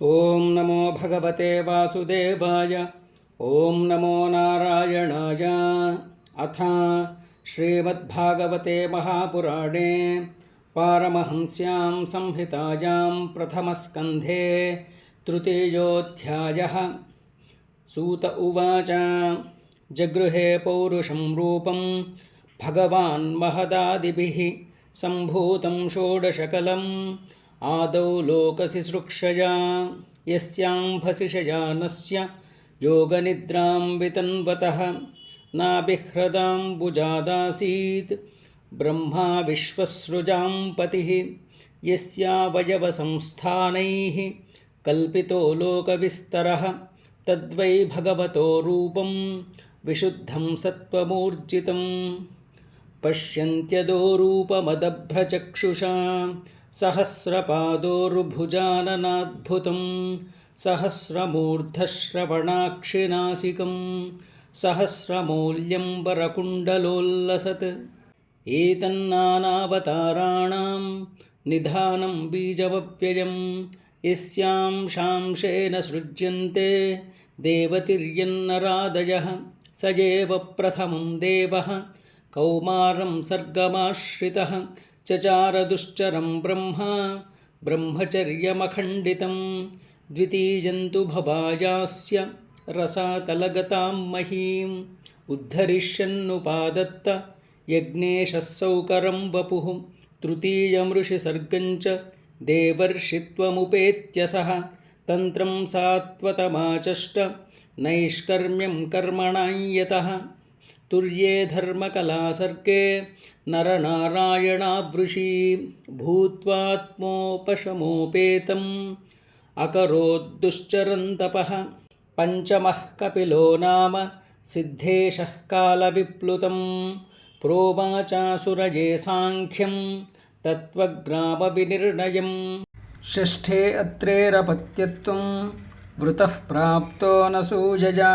ओम नमो भगवते वासुदेवाय। ओम नमो नारायणाय। अथ श्रीमद्भागवते महापुराणे पारमहंस्यां संहितायां प्रथमस्कन्धे तृतीयोऽध्यायः। सूत उवाच। जगृहे पौरुषं रूपं भगवान् महदादिभिः सम्भूतं षोडशकलम् आदौ लोकसिसृक्षया यस्याम्भसिशयानस्य योगनिद्रां वितन्वतः नाभिहृदाम्बुजादासीत् ब्रह्मा विश्वसृजां पतिः यस्यावयवसंस्थानैः कल्पितो लोकविस्तरः तद्वै भगवतो रूपं विशुद्धं सत्त्वमूर्जितं पश्यन्त्यदो रूपमदभ्रचक्षुषा सहस्रपादोर्भुजाननाद्भुतं सहस्रमूर्धश्रवणाक्षिनासिकं सहस्रमौल्यम्बरकुण्डलोल्लसत् एतन्नानावताराणां निधानं बीजमव्ययं यस्यां शांशेन सृज्यन्ते देवतिर्यन्नरादयः स एव प्रथमं देवः कौमारं सर्गमाश्रितः चचारदुश्चरं ब्रह्मा ब्रह्मचर्यमखण्डितं द्वितीयन्तु भवायास्य रसातलगतां महीम् उद्धरिष्यन्नुपादत्त यज्ञेशः सौकरं वपुः तृतीयमृषिसर्गञ्च देवर्षित्वमुपेत्यसः तन्त्रं सात्वतमाचष्ट नैष्कर्म्यं कर्मणां यतः तुर्ये धर्मकलासर्गे नरनारायणावृषी भूत्वात्मोपशमोपेतम् अकरोद्दुश्चरन्तपः पञ्चमः कपिलो नाम सिद्धेशः कालविप्लुतं प्रोवाचासुरये साङ्ख्यं तत्त्वग्रामविनिर्णयम् षष्ठे अत्रेरपत्यत्वं वृतः प्राप्तो न सूयया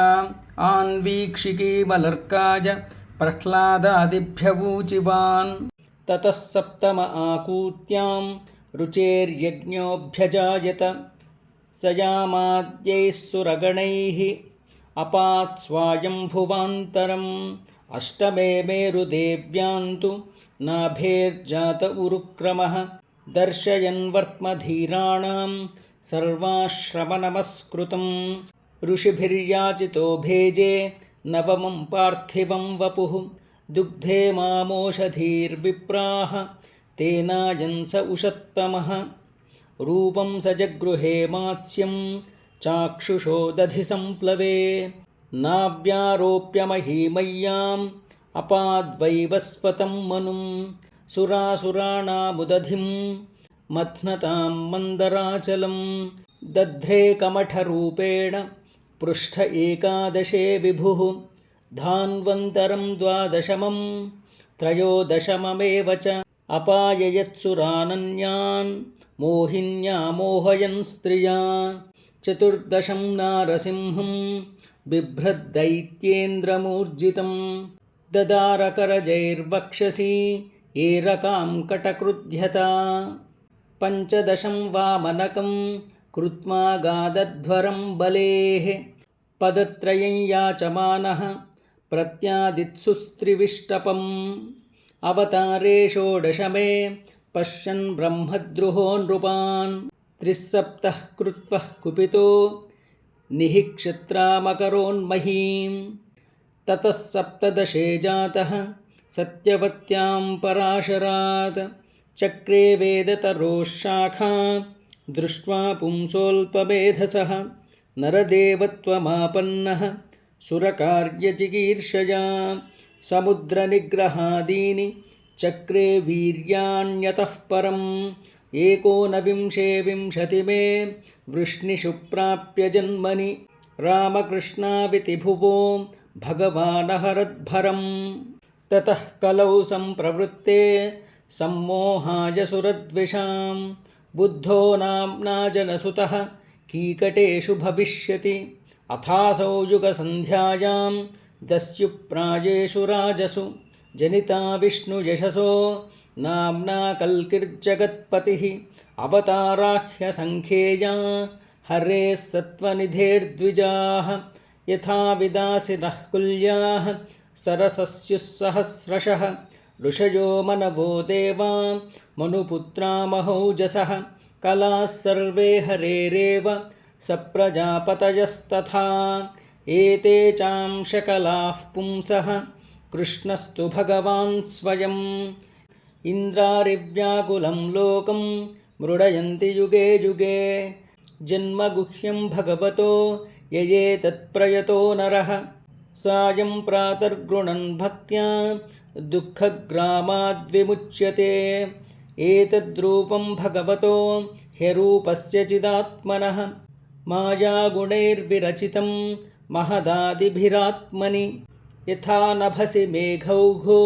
आन्वीक्षिकीमलर्काय प्रह्लादादिभ्यवूचिवान् ततः सप्तम आकूत्यां रुचेर्यज्ञोऽभ्यजायत स यामाद्यैः सुरगणैः अपात् स्वायम्भुवान्तरम् अष्टमे मेरुदेव्यान्तु नाभेर्जात उरुक्रमः दर्शयन्वर्त्मधीराणां सर्वाश्रमनमस्कृतं ऋषिभिर्याचितो भेजे नवमं पार्थिवं वपुः दुग्धे मामोषधीर्विप्राः तेनायंस उषत्तमः रूपं स जगृहे मात्स्यं चाक्षुषो दधिसंप्लवे नाव्यारोप्यमहीमय्याम् अपाद्वैवस्वतं मनुं सुरासुराणामुदधिं मथ्नतां मन्दराचलं दध्रे कमठरूपेण पृष्ठ एकादशे विभुः धान्वन्तरं द्वादशमं त्रयोदशममेव च अपाययत्सुरानन्यान् मोहिन्या मोहयन् स्त्रिया चतुर्दशं नारसिंहं बिभ्रद्दैत्येन्द्रमूर्जितं ददारकरजैर्वक्षसि एरकां कटक्रुध्यता पञ्चदशं वामनकं कृत्वा गादध्वरं बलेः पदत्रयं याचमानः प्रत्यादित्सुस्त्रिविष्टपम् अवतारे षोडशमे पश्यन् ब्रह्मद्रुहो नृपान् त्रिस्सप्तः कृत्वः कुपितो निःक्षत्रामकरोन्महीं ततः सप्तदशे जातः सत्यवत्यां पराशरात् चक्रे वेदतरोः शाखा दृष्ट्वा पुंसोऽल्पमेधसः नरदेवत्वमापन्नः सुरकार्यचिकीर्षया समुद्रनिग्रहादीनि चक्रे वीर्याण्यतः परम् एकोनविंशे विंशतिमे वृष्णिषु प्राप्य जन्मनि रामकृष्णाविति भुवो भगवानहरद्भरम् ततः कलौ सम्प्रवृत्ते सम्मोहाय सुरद्विषां बुद्धो नाम्ना जनसुतः कीकटेषु भविष्यति अथासौ युगसन्ध्यायां दस्युप्रायेषु राजसु जनिता विष्णुयशसो नाम्ना कल्किर्जगत्पतिः अवताराह्यसङ्ख्येया हरेः सत्त्वनिधेर्द्विजाः यथा विदासिनः कुल्याः सरसस्युः सहस्रशः ऋषयो मनवो देवा मनुपुत्रा महौजसः कलाः सर्वे हरेरेव सप्रजापतयस्तथा एते चांशकलाः पुंसः कृष्णस्तु भगवान् स्वयम् इन्द्रारिव्याकुलं लोकं मृडयन्ति युगे युगे जन्मगुह्यं भगवतो ययेतत्प्रयतो नरः सायं प्रातर्गृणन् भक्त्या दुःखग्रामाद्विमुच्यते एतद्रूपं भगवतो ह्यरूपस्य चिदात्मनः मायागुणैर्विरचितं महदादिभिरात्मनि यथा नभसि मेघौघो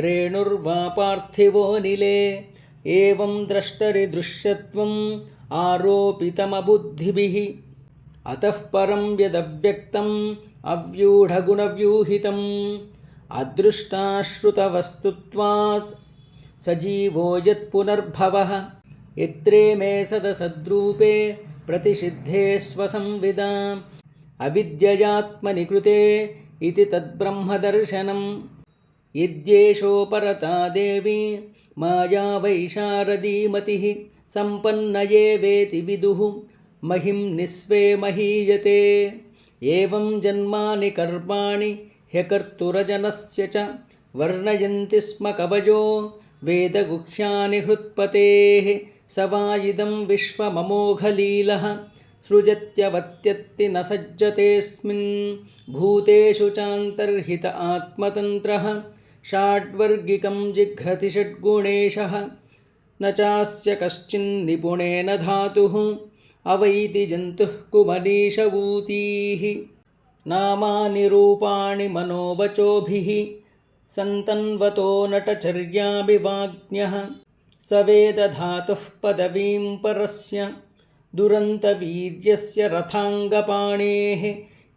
रेणुर्वा पार्थिवो निले एवं द्रष्टरिदृश्यत्वम् आरोपितमबुद्धिभिः अतः परं यदव्यक्तम् अव्यूढगुणव्यूहितम् अदृष्टाश्रुतवस्तुत्वात् सजीवो यत्पुनर्भवः यत्रे मे सदसद्रूपे प्रतिषिद्धे स्वसंविदा अविद्ययात्मनि कृते इति तद्ब्रह्मदर्शनम् यद्येषोपरता देवी माया वैशारदीमतिः सम्पन्नये वेति विदुः महिं निस्वे महीयते एवं जन्मानि कर्माणि ह्यकर्तुरजनस्य च वर्णयन्ति स्म कवयो वेदगुह्यानि हृत्पतेः स वा इदं विश्वममोघलीलः सृजत्यवत्यत्ति न सज्जतेऽस्मिन् भूतेषु चान्तर्हित आत्मतन्त्रः षाड्वर्गिकं जिघ्रति षड्गुणेशः न चास्य कश्चिन्निपुणेन धातुः अवैति जन्तुः कुमनीषवूतीः नामानि रूपाणि मनोवचोभिः सन्तन्वतो नटचर्याभिवाज्ञः स वेदधातुः पदवीं परस्य दुरन्तवीर्यस्य रथाङ्गपाणेः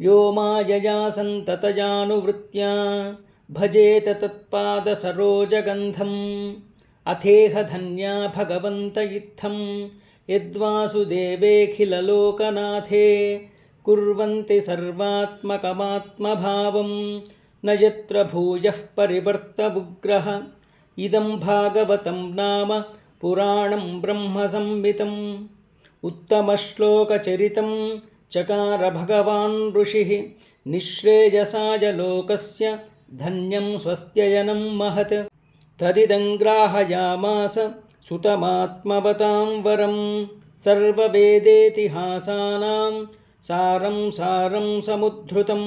यो मायया सन्ततजानुवृत्त्या भजेत तत्पादसरोजगन्धम् अथेह धन्या भगवन्त इत्थं यद्वासुदेवेऽखिललोकनाथे कुर्वन्ति सर्वात्मकमात्मभावं न यत्र भूयः परिवर्तवुग्रः इदं भागवतं नाम पुराणं ब्रह्मसंहितम् उत्तमश्लोकचरितं चकार भगवान् ऋषिः निःश्रेयसाय लोकस्य धन्यं स्वस्त्ययनं महत् तदिदङ्ग्राहयामास सुतमात्मवतां वरं सर्ववेदेतिहासानां सारं सारं समुद्धृतं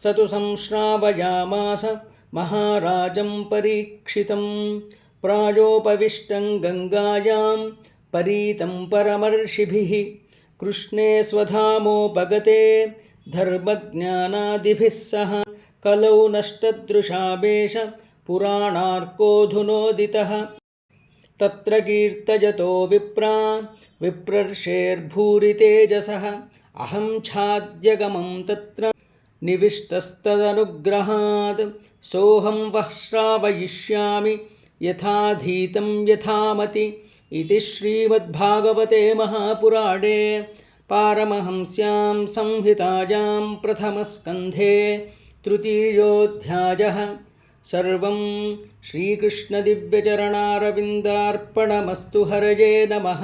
स तु संश्रावयामास महाराजं परीक्षितं प्रायोपविष्टं गङ्गायां परीतं परमर्षिभिः कृष्णे स्वधामोपगते धर्मज्ञानादिभिः सह कलौ नष्टदृशावेश पुराणार्कोऽधुनोदितः तत्र कीर्तयतो विप्रा विप्रर्षेर्भूरितेजसः अहं छाद्यगमं तत्र निविष्टस्तदनुग्रहात् सोऽहं वः श्रावयिष्यामि यथाधीतं यथामति इति श्रीमद्भागवते महापुराणे पारमहंस्यां संहितायां प्रथमस्कन्धे तृतीयोऽध्यायः सर्वं श्रीकृष्णदिव्यचरणारविन्दार्पणमस्तु हरये नमः।